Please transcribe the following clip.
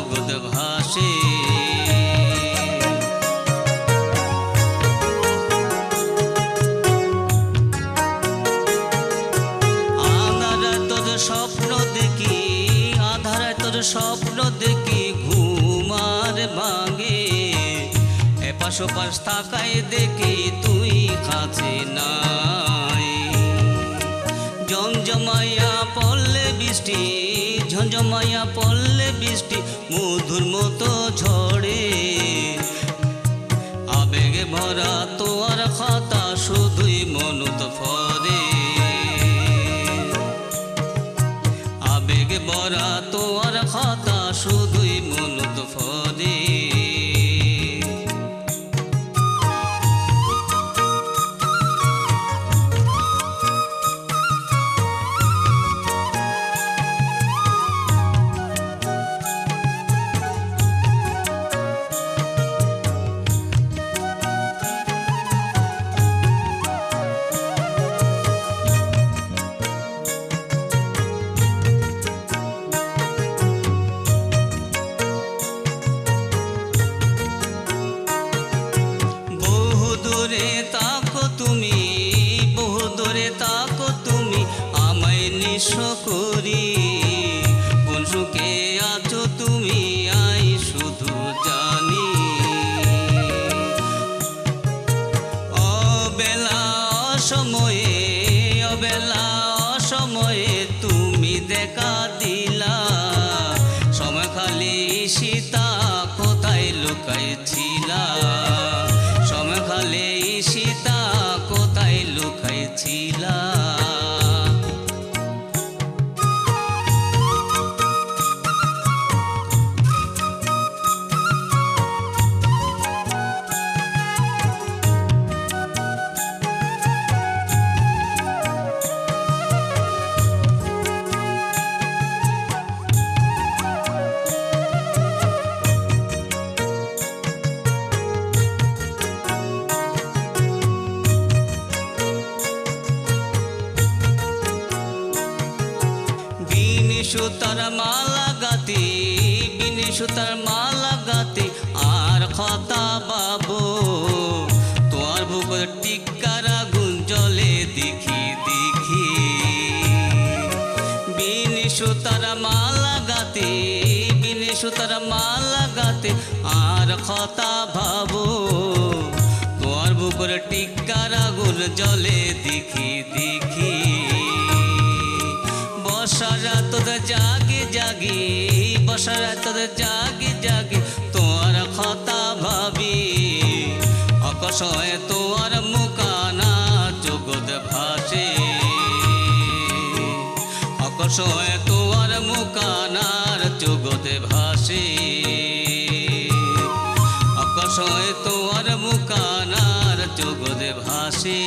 জগৎ ভাসে। আধারায় তোর স্বপ্ন দেখি, আধারায় তোর স্বপ্ন দেখি ঘুমার ভাঙে। এপাশ ওপাশ তাকায় দেখি তুই কাছে নাই। ঝমঝমাইয়া পড়লে বৃষ্টি, ঝমঝমাইয়া পড়লে বৃষ্টি মধুর মতো ঝড়ে। আবেগে ভরা তোর খাতা শুধুই মনত ফরে। আবেগে ভরা তোর খাতা শুধুই মনত ফরে। দূরে তাকো তুমি, বহু দূরে তাকো তুমি, আমায় নিঃস্ব করি। কোন সুখে আছো তুমি আই শুধু জানি। অবেলা অসময়ে, অবেলা অসময়ে তুমি দেখা দিলা। সময় খালি সীতা কোথায় লুকাইছিলা। সময় খালি সীতা কোথায় লুকাইছিলা। সুতার মালা গাতি, বিনে সুতার মালা গাতি আর কথা বাবো। তোমার বুকের টিক্কার আগুন জ্বলে দেখি দেখি। বিনে সুতার মালা গাতি, বিনে সুতার মালা গাতি আর কথা ভাবো। তোমার বুকের টিক্কার আগুন জ্বলে দেখি দেখি। বর্ষারা তোদের জাগি জাগি, বর্ষারা তোদের জাগি জাগি তোর কথা ভাবি। অকশয়ে তোর মুকানা জগৎ ভাসে। অকশয়ে তোর মুকানার জগৎ ভাসে। অকশয়ে তোর মুকানার জগৎ ভাসে।